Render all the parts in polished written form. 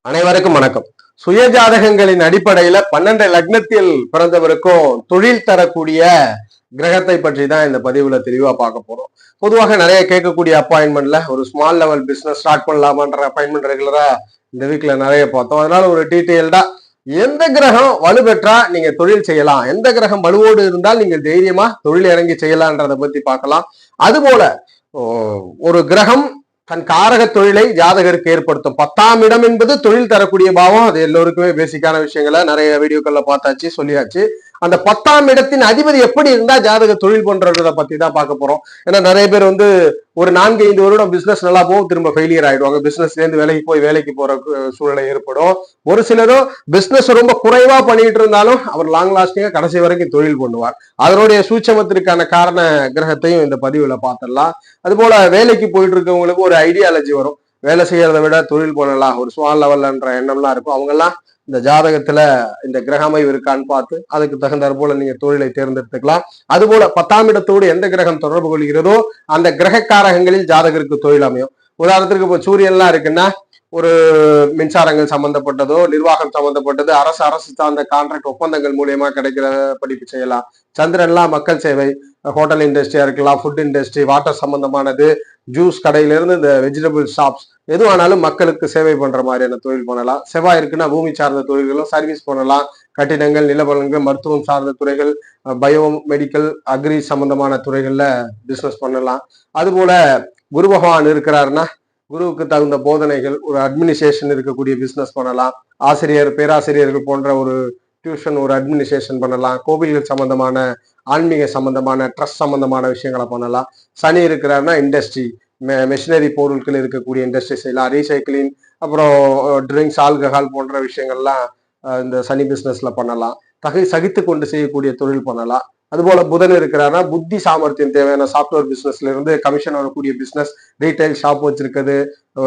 அனைவருக்கும் வணக்கம். சுய ஜாதகங்களின் அடிப்படையில 12 லக்னத்தில் பிறந்தவருக்கும் தொழில் தரக்கூடிய கிரகத்தை பற்றி தான் இந்த பதிவுல தெளிவா பார்க்க போறோம். பொதுவாக நிறைய கேட்கக்கூடிய அப்பாயின்மெண்ட்ல ஒரு ஸ்மால் லெவல் பிசினஸ் ஸ்டார்ட் பண்ணலாமான்ற அப்பாயின்மெண்ட் ரெகுலரா இந்த வீக்ல நிறைய பார்த்தோம். அதனால ஒரு டீட்டெயில்டா எந்த கிரகம் வலுப்பெற்றா நீங்க தொழில் செய்யலாம், எந்த கிரகம் வலுவோடு இருந்தால் நீங்க தைரியமா தொழில் இறங்கி செய்யலான்றதை பத்தி பார்க்கலாம். அதுபோல ஒரு கிரகம் தன் காரக தொழிலை ஜாதகருக்கு ஏற்படுத்தும் 10ஆம் இடம் என்பது தொழில் தரக்கூடிய பாவம். அது எல்லோருக்குமே பேசிக்கான விஷயங்களை நிறைய வீடியோக்கள்ல பார்த்தாச்சு, சொல்லியாச்சு. அந்த 10ஆம் இடத்தின் அதிபதி எப்படி இருந்தா ஜாதக தொழில் பண்றத பத்தி தான் பார்க்க போறோம். ஏன்னா நிறைய பேர் ஒரு 4-5 வருடம் பிசினஸ் நல்லா போகும், திரும்ப ஃபெயிலியர் ஆயிடுவாங்க. பிசினஸ்ல இருந்து வேலைக்கு போற சூழ்நிலை ஏற்படும். ஒரு சிலரும் பிசினஸ் ரொம்ப குறைவா பண்ணிட்டு இருந்தாலும் அவர் லாங் லாஸ்டிங்கா கடைசி வரைக்கும் தொழில் பண்ணுவார். அதனுடைய சூட்சமத்திற்கான காரண கிரகத்தையும் இந்த பதிவுல பார்த்துடலாம். அது போல வேலைக்கு போயிட்டு இருக்கவங்களுக்கு ஒரு ஐடியாலஜி வரும், வேலை செய்யறதை விட தொழில் பண்ணலாம், ஒரு ஸ்மால் லெவல்ன்ற எண்ணம்லாம் இருக்கும். அவங்க எல்லாம் இந்த ஜாதகத்துல இந்த கிரகமைவு இருக்கான்னு பார்த்து அதுக்கு தகுந்தாற் போல நீங்க தொழிலை தேர்ந்தெடுத்துக்கலாம். அது போல 10ஆம் இடத்தோடு எந்த கிரகம் தொடர்பு கொள்கிறதோ அந்த கிரகக்காரகங்களில் ஜாதகருக்கு தொழில் அமையும். உதாரணத்துக்கு இப்போ சூரியன்லாம் இருக்குன்னா ஒரு மின்சாரங்கள் சம்பந்தப்பட்டதோ, நிர்வாகம் சம்பந்தப்பட்டது, அரசு சார்ந்த கான்ட்ராக்ட் ஒப்பந்தங்கள் மூலியமா கிடைக்கிற படிப்பு செய்யலாம். சந்திரன்லாம் மக்கள் சேவை, ஹோட்டல் இண்டஸ்ட்ரியா இருக்கலாம், ஃபுட் இண்டஸ்ட்ரி, வாட்டர் சம்பந்தமானது, ஜூஸ் கடையிலிருந்து இந்த வெஜிடபிள் ஷாப்ஸ் எதுவானாலும் மக்களுக்கு சேவை பண்ற மாதிரியான தொழில் பண்ணலாம். செவ்வாய் இருக்குன்னா பூமி சார்ந்த தொழில்களும் சர்வீஸ் பண்ணலாம். கட்டிடங்கள், நிலவளங்கள், மருத்துவம் சார்ந்த துறைகள், பயோ மெடிக்கல், அக்ரி சம்பந்தமான துறைகள்ல பிசினஸ் பண்ணலாம். அது போல குரு பகவான் இருக்கிறாருன்னா குருவுக்கு தகுந்த போதனைகள், ஒரு அட்மினிஸ்ட்ரேஷன் இருக்கக்கூடிய பிசினஸ் பண்ணலாம். ஆசிரியர், பேராசிரியர்கள் போன்ற ஒரு டியூஷன், ஒரு அட்மினிஸ்ட்ரேஷன் பண்ணலாம். கோவில்கள் சம்பந்தமான, ஆன்மீக சம்பந்தமான, ட்ரஸ்ட் சம்பந்தமான விஷயங்களை பண்ணலாம். சனி இருக்கிறாருன்னா இண்டஸ்ட்ரி, மெஷினரி பொருட்கள் இருக்கக்கூடிய இண்டஸ்ட்ரி செய்யலாம். ரீசைக்கிளிங், அப்புறம் ட்ரிங்க்ஸ், ஆல்கஹால் போன்ற விஷயங்கள்லாம் இந்த சனி பிசினஸ்ல பண்ணலாம். சகித்து கொண்டு செய்யக்கூடிய தொழில் பண்ணலாம். அதுபோல புதன் இருக்கிறாருன்னா புத்தி சாமர்த்தியம் தேவையான சாஃப்ட்வேர் பிசினஸ்ல இருந்து கமிஷன் வரக்கூடிய பிசினஸ், ரீட்டைல் ஷாப் வச்சிருக்கிறது,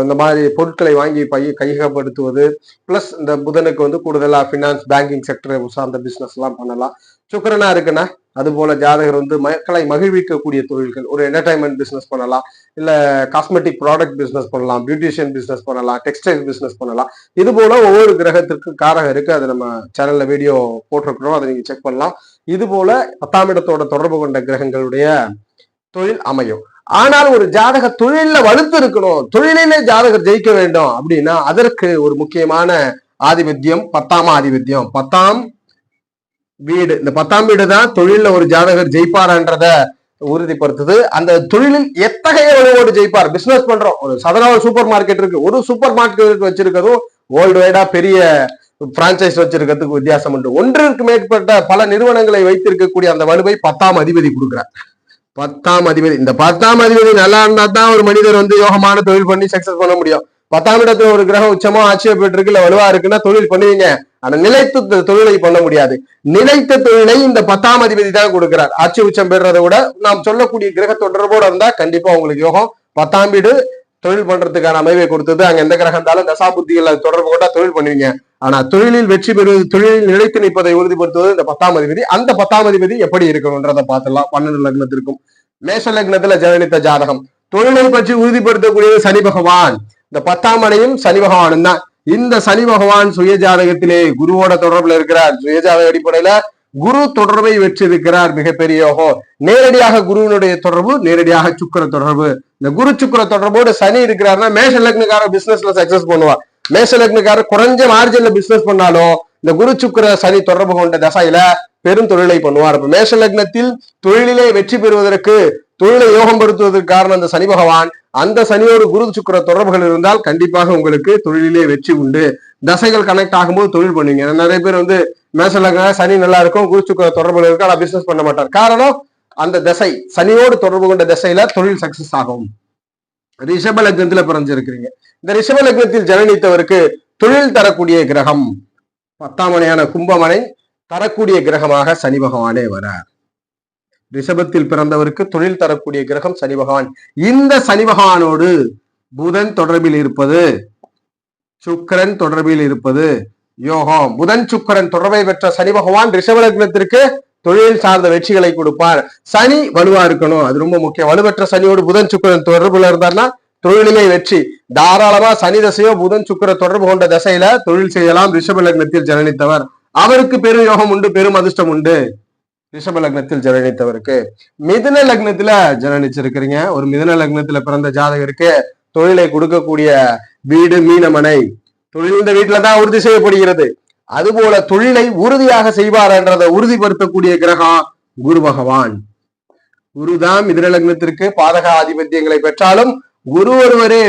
இந்த மாதிரி பொருட்களை வாங்கி கையகப்படுத்துவது, பிளஸ் இந்த புதனுக்கு கூடுதலா பினான்ஸ், பேங்கிங் செக்டர் சார்ந்த பிசினஸ் எல்லாம் பண்ணலாம். சுக்கிரனா இருக்குன்னா அது போல ஜாதகர் மக்களை மகிழ்விக்கக்கூடிய தொழில்கள், ஒரு என்டர்டைன்மெண்ட் பிசினஸ் பண்ணலாம், இல்ல காஸ்மெட்டிக் ப்ராடக்ட் பிசினஸ் பண்ணலாம், பியூட்டிஷியன் பிசினஸ் பண்ணலாம், டெக்ஸ்டைல் பிசினஸ் பண்ணலாம். இது போல ஒவ்வொரு கிரகத்திற்கு காரகம் இருக்கு. அது நம்ம சேனல்ல வீடியோ போட்டிருக்கிறோம், அதை நீங்க செக் பண்ணலாம். இது போல 10ஆம் இடத்தோட தொடர்பு கொண்ட கிரகங்களுடைய தொழில் அமையும். ஆனால் ஒரு ஜாதக தொழில வலுத்து இருக்கணும், தொழிலே ஜாதகர் ஜெயிக்க வேண்டும் அப்படின்னா அதற்கு ஒரு முக்கியமான ஆதிபத்தியம் 10ஆம் ஆதிபத்தியம், 10ஆம் வீடு. இந்த 10ஆம் வீடு தான் தொழில ஒரு ஜாதகர் ஜெயிப்பார்ன்றத உறுதிப்படுத்துது. அந்த தொழிலில் எத்தகைய வலுவோடு ஜெயிப்பார். பிசினஸ் பண்றோம், ஒரு சாதாரண சூப்பர் மார்க்கெட் இருக்கு, ஒரு சூப்பர் மார்க்கெட் வச்சிருக்கிறதும் வேர்ல்டு வைடா பெரிய பிரான்சைஸ் வச்சிருக்கிறதுக்கு வித்தியாசம் உண்டு. ஒன்றிற்கு மேற்பட்ட பல நிறுவனங்களை வைத்திருக்கக்கூடிய அந்த வலுவை 10ஆம் அதிபதி கொடுக்கிறார். 10ஆம் அதிபதி, இந்த 10ஆம் அதிபதி நல்லா இருந்தா தான் ஒரு மனிதர் யோகமான தொழில் பண்ணி சக்சஸ் பண்ண முடியும். 10ஆம் இடத்துல ஒரு கிரகம் உச்சமா ஆட்சியை பெற்றிருக்கு, இல்ல வலுவா இருக்குன்னா தொழில் பண்ணுவீங்க, ஆனா நிலைத்து தொழிலை பண்ண முடியாது. நிலைத்த தொழிலை இந்த 10ஆம் அதிபதி தான் கொடுக்கிறார். ஆட்சி உச்சம் பெறுறதை விட நாம் சொல்லக்கூடிய கிரக தொடர்போட இருந்தா கண்டிப்பா உங்களுக்கு யோகம். 10ஆம் வீடு தொழில் பண்றதுக்கான அமைவை கொடுத்தது. அங்க எந்த கிரகம் இருந்தாலும் தசா புத்திகள் தொடர்பு கொண்டா தொழில் பண்ணுவீங்க. ஆனா தொழிலில் வெற்றி பெறுவது, தொழிலில் நிலைத்து நிற்பதை உறுதிப்படுத்துவது இந்த 10ஆம் அதிபதி. அந்த 10ஆம் அதிபதி எப்படி இருக்கணும்ன்றதை பார்த்துடலாம். 12 லக்னத்திற்கும். மேஷ லக்னத்துல ஜனனித்த ஜாதகம் தொழிலை பற்றி உறுதிப்படுத்தக்கூடியது சனி பகவான். இந்த 10ஆம் அடையும் சனி பகவான் தான். இந்த சனி பகவான் சுய ஜாதகத்திலே குருவோட தொடர்புல இருக்கிறார். சுய ஜாதக அடிப்படையில குரு தொடர்பை வெற்றிருக்கிறார். மிகப்பெரிய யோகம். நேரடியாக குருவினுடைய தொடர்பு, நேரடியாக சுக்கிர தொடர்பு. இந்த குரு சுக்கிர தொடர்போடு சனி இருக்கிறாருன்னா மேஷ லக்னக்காரர் பிசினஸ்ல சக்சஸ் பண்ணுவார். மேஷ லக்னக்காரர் குறைஞ்ச மார்ஜின்ல பிசினஸ் பண்ணாலும் இந்த குரு சுக்கிர சனி தொடர்பு கொண்ட தசையில பெரும் தொழிலை பண்ணுவார். இப்ப மேஷ லக்னத்தில் தொழிலிலே வெற்றி பெறுவதற்கு, தொழிலை யோகம் படுத்துவதற்கு காரணம் அந்த சனி பகவான். அந்த சனியோடு குரு சுக்கிர தொடர்புகள் இருந்தால் கண்டிப்பாக உங்களுக்கு தொழிலிலே வெற்றி உண்டு. தசைகள் கனெக்ட் ஆகும்போது தொழில் பண்ணுவீங்க. நிறைய பேர் மேஷ லக்ன சனி நல்லா இருக்கும், குரு சுக்கிர தொடர்புகள் இருக்கு, ஆனா பிசினஸ் பண்ண மாட்டார். காரணம் அந்த தசை சனியோடு தொடர்பு கொண்ட தசையில தொழில் சக்சஸ் ஆகும். ரிஷப லக்னத்துல பிறந்திருக்கிறீங்க. இந்த ரிஷப லக்னத்தில் ஜனனித்தவருக்கு தொழில் தரக்கூடிய கிரகம் 10ஆம் மனையான கும்பமனை தரக்கூடிய கிரகமாக சனி பகவானே வரார். ரிஷபத்தில் பிறந்தவருக்கு தொழில் தரக்கூடிய கிரகம் சனி பகவான். இந்த சனி பகவானோடு புதன் தொடர்பில் இருப்பது, சுக்கிரன் தொடர்பில் இருப்பது யோகம். புதன் சுக்கிரன் தொடர்பை பெற்ற சனி பகவான் ரிஷப லக்னத்திற்கு தொழில் சார்ந்த வெற்றிகளை கொடுப்பார். சனி வலுவா இருக்கணும், அது ரொம்ப முக்கியம். வலுவற்ற சனியோடு புதன் சுக்கிரன் தொடர்புல இருந்தார்னா தொழிலிலே வெற்றி. தாராளமா சனி தசையோ புதன் சுக்கிர தொடர்பு கொண்ட தசையில தொழில் செய்யலாம். ரிஷப லக்னத்தில் ஜனனித்தவர் அவருக்கு பெரும் யோகம் உண்டு, பெரும் அதிர்ஷ்டம் உண்டு. ரிஷப லக்னத்தில் ஜனனித்தவருக்கு. மிதுன லக்னத்துல ஜனனிச்சிருக்கிறீங்க, ஒரு மிதுன லக்னத்துல பிறந்த ஜாதகருக்கு தொழிலை கொடுக்கக்கூடிய வீடு மீனமனை. தொழில் இந்த வீட்டுலதான் உறுதி செய்யப்படுகிறது. அதுபோல தொழிலை உறுதியாக செய்வார் என்றதை உறுதிப்படுத்தக்கூடிய கிரகம் குரு பகவான். குருதான் மிதுன லக்னத்திற்கு பாதக ஆதிபத்தியங்களை பெற்றாலும் குரு ஒருவரே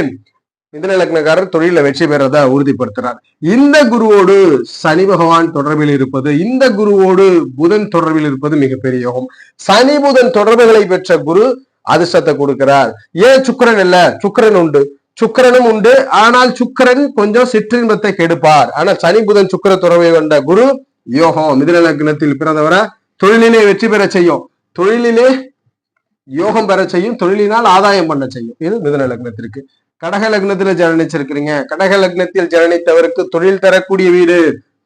மிதுன லக்னக்காரர் தொழில வெற்றி பெறத உறுதிப்படுத்துறார். இந்த குருவோடு சனி பகவான் தொடர்பில் இருப்பது, இந்த குருவோடு புதன் தொடர்பில் இருப்பது மிகப்பெரிய யோகம். சனி புதன் தொடர்புகளை பெற்ற குரு அதிர்ஷ்டத்தை கொடுக்கிறார். ஏன் சுக்கிரன் இல்ல? சுக்கிரன் உண்டு, சுக்கிரனும் உண்டு. ஆனால் சுக்கிரன் கொஞ்சம் சிற்றின்பத்தை கெடுப்பார். ஆனா சனி புதன் சுக்கிர தொடர்பை கொண்ட குரு யோகம். மிதுன லக்னத்தில் பிறந்தவரை தொழிலிலே வெற்றி பெற செய்யும், தொழிலிலே யோகம் பெற செய்யும், தொழிலினால் ஆதாயம் பண்ண செய்யும். இது மிதுன லக்னத்திற்கு. கடக லக்னத்துல ஜனனிச்சிருக்கிறீங்க, கடக லக்னத்தில் ஜனனித்தவருக்கு தொழில் தரக்கூடிய வீடு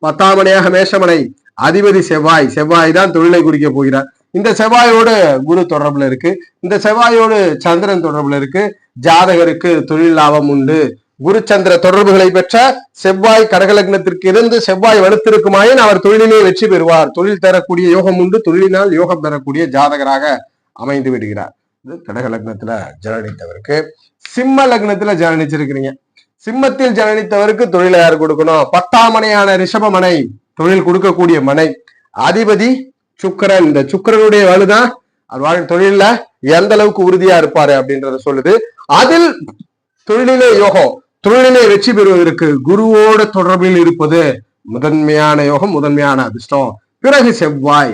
10ஆம் மனையாக மேஷமனை. அதிபதி செவ்வாய், செவ்வாய் தான் தொழிலை குறிக்க போகிறார். இந்த செவ்வாயோடு குரு தொடர்புல இருக்கு, இந்த செவ்வாயோடு சந்திரன் தொடர்புல இருக்கு. ஜாதகருக்கு தொழில் லாபம் உண்டு. குரு சந்திர தொடர்புகளை பெற்ற செவ்வாய் கடக லக்னத்திற்கு இருந்து செவ்வாய் வலுத்திருக்குமாயின் அவர் தொழிலிலே வெற்றி பெறுவார். தொழில் தரக்கூடிய யோகம் உண்டு, தொழிலினால் யோகம் பெறக்கூடிய ஜாதகராக அமைந்து விடுகிறார். இது கடக லக்னத்துல ஜனனித்தவருக்கு. சிம்ம லக்னத்துல ஜனனிச்சிருக்கிறீங்க, சிம்மத்தில் ஜனனித்தவருக்கு தொழிலை யார் கொடுக்கணும்? 10ஆம் மனையான ரிஷப மனை, தொழில் கொடுக்கக்கூடிய மனை. அதிபதி சுக்கிரன். இந்த சுக்கிரனுடைய வலுதான் அவர் தொழில எந்த அளவுக்கு உறுதியா இருப்பாரு அப்படின்றத சொல்லுது. அதில் தொழிலே யோகம், தொழிலே வெற்றி பெறுவதற்கு குருவோட தொடர்பில் இருப்பது முதன்மையான யோகம், முதன்மையான அதிர்ஷ்டம். பிறகு செவ்வாய்,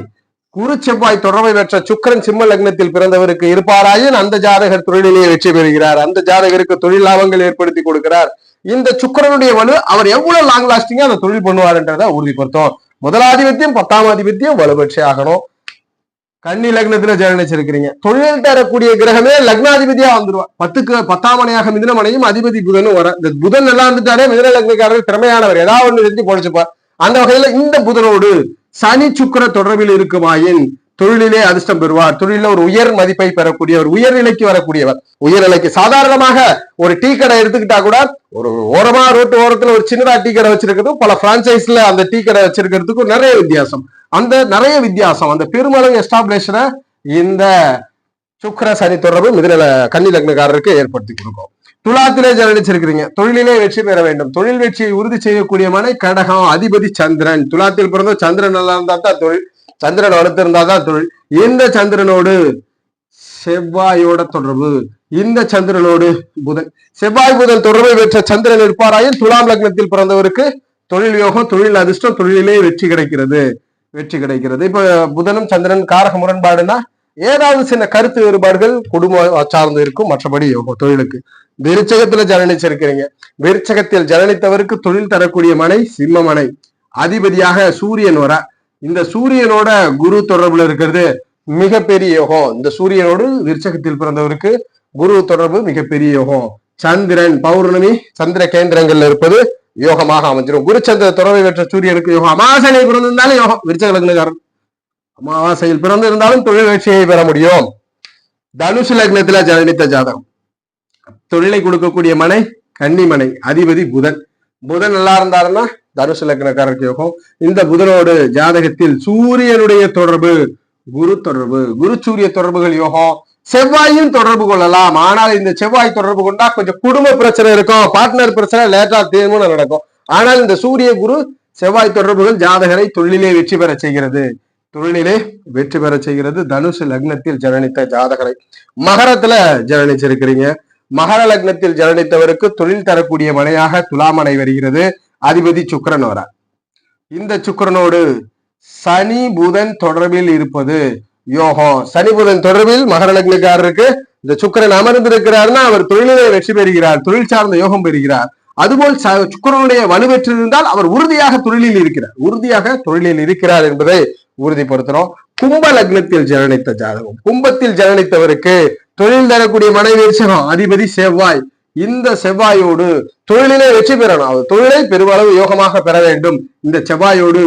குரு செவ்வாய் தொடர்பை பெற்ற சுக்கிரன் சிம்ம லக்னத்தில் பிறந்தவருக்கு இருப்பாராயின் அந்த ஜாதகர் தொழிலிலேயே வெற்றி பெறுகிறார். அந்த ஜாதகருக்கு தொழில் லாபங்கள் ஏற்படுத்தி கொடுக்கிறார். இந்த சுக்கிரனுடைய வலு அவர் எவ்வளவு லாங் லாஸ்டிங்கா அந்த தொழில் பண்ணுவாருன்றத உறுதிப்படுத்தும். முதலாதிபத்தியம் 10ஆம் ஆதிபத்தியம் வலுபட்சி ஆகணும். கன்னி லக்னத்துல ஜனனிச்சிருக்கிறீங்க, தொழில் தரக்கூடிய கிரகமே லக்னாதிபதியா வந்துருவார். 10ஆம் மனையாக மிதுன மனையும் அதிபதி புதனும் வர. இந்த புதன் நல்லா இருந்துட்டாரே மிதுன லக்னக்காரர் திறமையானவர், ஏதாவது ஒண்ணு செஞ்சு பொழைச்சுப்பார். அந்த வகையில இந்த புதனோடு சனி சுக்கிர தொடர்பில் இருக்குமாயின் தொழிலே அதிர்ஷ்டம் பெறுவார். தொழில ஒரு உயர் மதிப்பை பெறக்கூடியவர், உயர்நிலைக்கு வரக்கூடியவர். உயர்நிலைக்கு சாதாரணமாக ஒரு டீ கடை எடுத்துக்கிட்டா கூட ஒரு ஓரமா ரோட்டு ஓரத்துல ஒரு சின்னதா டீ கடை வச்சிருக்கிறதும் பல பிரான்சைஸ்ல அந்த டீ கடை வச்சிருக்கிறதுக்கும் நிறைய வித்தியாசம். அந்த நிறைய வித்தியாசம் அந்த பெருமளவு எஸ்டாப்ளிஷ்ட இந்த சுக்கிர சனி தொடர்பு மிதுன கன்னி லக்னக்காரருக்கு ஏற்படுத்தி கொடுக்கும். துலாத்திலே ஜனனிச்சிருக்கிறீங்க, தொழிலிலே வெற்றி பெற வேண்டும். தொழில் வெற்றியை உறுதி செய்யக்கூடிய மனை கடகம். அதிபதி சந்திரன். துலாத்தில் பிறந்த சந்திரன் நல்லா இருந்தா தான் தொழில், சந்திரன் வளர்த்திருந்தா தான் தொழில். இந்த சந்திரனோடு செவ்வாயோட தொடர்பு, இந்த சந்திரனோடு புதன், செவ்வாய் புதன் தொடர்பை பெற்ற சந்திரன் இருப்பாராயின் துலாம் லக்னத்தில் பிறந்தவருக்கு தொழில் யோகம், தொழில் அதிர்ஷ்டம், தொழிலே வெற்றி கிடைக்கிறது, வெற்றி கிடைக்கிறது. இப்ப புதனும் சந்திரன் காரக முரண்பாடுனா ஏதாவது சின்ன கருத்து வேறுபாடுகள் குடும்பம் சார்ந்து இருக்கும், மற்றபடி யோகம் தொழிலுக்கு. விருச்சகத்துல ஜனனிச்சிருக்கிறீங்க, விருச்சகத்தில் ஜனனித்தவருக்கு தொழில் தரக்கூடிய மனை சிம்ம மனை. அதிபதியாக சூரியன் வர. இந்த சூரியனோட குரு தொடர்புல இருக்கிறது மிகப்பெரிய யோகம். இந்த சூரியனோடு விருச்சகத்தில் பிறந்தவருக்கு குரு தொடர்பு மிகப்பெரிய யோகம். சந்திரன் பௌர்ணமி சந்திர கேந்திரங்கள்ல இருப்பது யோகமாக அமைஞ்சிடும். குருச்சந்திர தொடர்பை பெற்ற சூரியனுக்கு யோகம். அமாவாசையில் பிறந்திருந்தாலும் யோகம். விருச்சக லக்னக்காரன் அமாவாசையில் பிறந்து இருந்தாலும் தொழில் வெற்றியை பெற முடியும். தனுசு லக்னத்துல ஜனனித்த ஜாதகம், தொழிலை கொடுக்கக்கூடிய மனை கன்னி மனை. அதிபதி புதன். புதன் நல்லா இருந்தாருன்னா தனுசு லக்னக்காரருக்கு யோகம். இந்த புதனோடு ஜாதகத்தில் சூரியனுடைய தொடர்பு, குரு தொடர்பு, குரு சூரிய தொடர்புகள் யோகம். செவ்வாயும் தொடர்பு கொள்ளலாம். ஆனால் இந்த செவ்வாய் தொடர்பு கொண்டா கொஞ்சம் குடும்ப பிரச்சனை இருக்கும், பார்ட்னர் பிரச்சனை லேட்டா தீர்மானம் நடக்கும். ஆனால் இந்த சூரிய குரு செவ்வாய் தொடர்புகள் ஜாதகரை தொழிலே வெற்றி பெற செய்கிறது, தொழிலே வெற்றி பெற செய்கிறது. தனுசு லக்னத்தில் ஜனனித்த ஜாதகரை. மகரத்துல ஜனனிச்சிருக்கிறீங்க, மகர லக்னத்தில் ஜனனித்தவருக்கு தொழில் தரக்கூடிய மனையாக துலாமனை வருகிறது. அதிபதி சுக்கிரன் வர. இந்த சுக்கிரனோடு சனி புதன் தொடர்பில் இருப்பது யோகம். சனி புதன் தொடர்பில் மகர லக்னக்காரருக்கு இந்த சுக்கிரன் அமர்ந்திருக்கிறார்னா அவர் தொழிலே வெற்றி பெறுகிறார், தொழில் சார்ந்த யோகம் பெறுகிறார். அதுபோல் சுக்கிரனுடைய வலுவெற்றிருந்தால் அவர் உறுதியாக தொழிலில் இருக்கிறார், உறுதியாக தொழிலில் இருக்கிறார் என்பதை உறுதிப்படுத்துறோம். கும்ப லக்னத்தில் ஜனனித்த ஜாதகம், கும்பத்தில் ஜனனித்தவருக்கு தொழில் தரக்கூடிய மனைவி விருச்சகம். அதிபதி செவ்வாய். இந்த செவ்வாயோடு தொழிலே வெற்றி பெறணும், அவர் தொழிலை பெருமளவு யோகமாக பெற வேண்டும். இந்த செவ்வாயோடு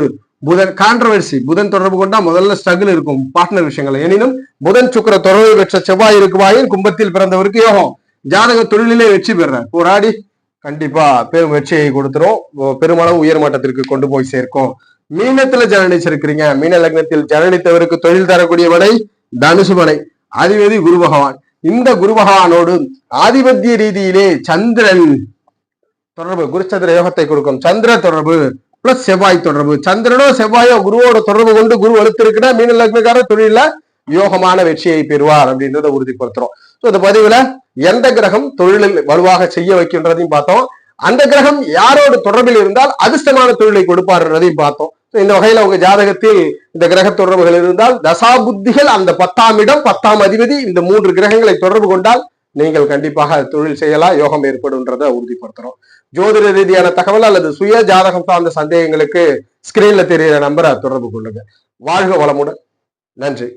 புதன் கான்ட்ரவர்சி, புதன் தொடர்பு கொண்டா முதல்ல ஸ்ட்ரகிள் இருக்கும் பார்ட்னர் விஷயங்கள். எனினும் புதன் சுக்கிர தொடர்பு பெற்ற செவ்வாய் இருக்குமாயின் கும்பத்தில் பிறந்தவருக்கு யோகம். ஜாதக தொழிலே வெற்றி பெற போராடி கண்டிப்பா பெரும் வெற்றியை கொடுத்துரும், பெருமளவு உயர்மட்டத்திற்கு கொண்டு போய் சேர்க்கும். மீனத்துல ஜனனிச்சிருக்கிறீங்க, மீன லக்னத்தில் ஜனனித்தவருக்கு தொழில் தரக்கூடிய மனை தனுசு மனை, அதிபதி குரு பகவான். இந்த குரு பகவானோடு ஆதிபத்திய ரீதியிலே சந்திரன் தொடர்பு, குருச்சந்திர யோகத்தை கொடுக்கும். சந்திர தொடர்பு பிளஸ் செவ்வாய் தொடர்பு, சந்திரனோ செவ்வாயோ குருவோட தொடர்பு கொண்டு குரு வலுத்திருக்குன்னா மீன லக்னக்கார தொழில யோகமான வெற்றியை பெறுவார் அப்படின்றத உறுதிப்படுத்துறோம். இந்த பதிவுல எந்த கிரகம் தொழிலில் வலுவாக செய்ய வைக்கின்றதையும் பார்த்தோம், அந்த கிரகம் யாரோடு தொடர்பில் இருந்தால் அதிர்ஷ்டமான தொழிலை கொடுப்பார்ன்றதையும் பார்த்தோம். இந்த வகையில உங்க ஜாதகத்தில் இந்த கிரக தொடர்புகள் இருந்தால் தசா புத்திகள் அந்த 10ஆம் இடம் 10ஆம் அதிபதி இந்த 3 கிரகங்களை தொடர்பு கொண்டால் நீங்கள் கண்டிப்பாக தொழில் செய்யலாம், யோகம் ஏற்படும்ன்றதை உறுதிப்படுத்துறோம். ஜோதிட ரீதியான தகவல் அல்லது சுய ஜாதகம் சார்ந்த சந்தேகங்களுக்கு ஸ்கிரீன்ல தெரிகிற நம்பரை தொடர்பு கொள்ளுங்க. வாழ்க வளமுடன். நன்றி.